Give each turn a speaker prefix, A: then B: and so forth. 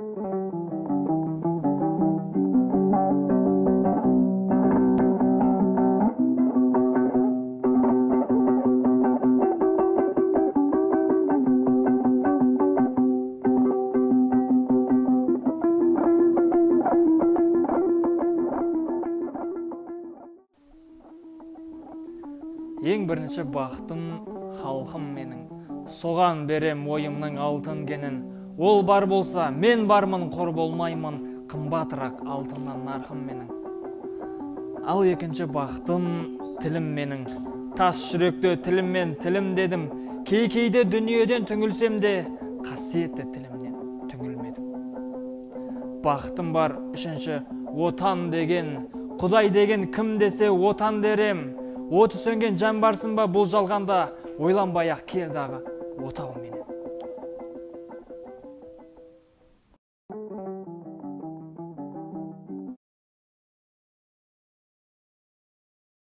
A: Ең бірінші бақытым халқым менің, соған берем ойымның алтын кенін. Ол бар болса, мен бармын, қор болмаймын, қымбатырақ алтыннан нарқым менің. Ал екінші бақытым тілім менің, тас жүректі тіліммен тілім дедім. Кейде дүниеден түңілсем де, қасиетті тілімнен түңілмедім. Бақытым бар үшінші отан деген, Құдай деген кім десе отан дерем. Оты сөнген жан барсын ба бұл жалғанда, ойланбай-ақ кел дағы отау менен.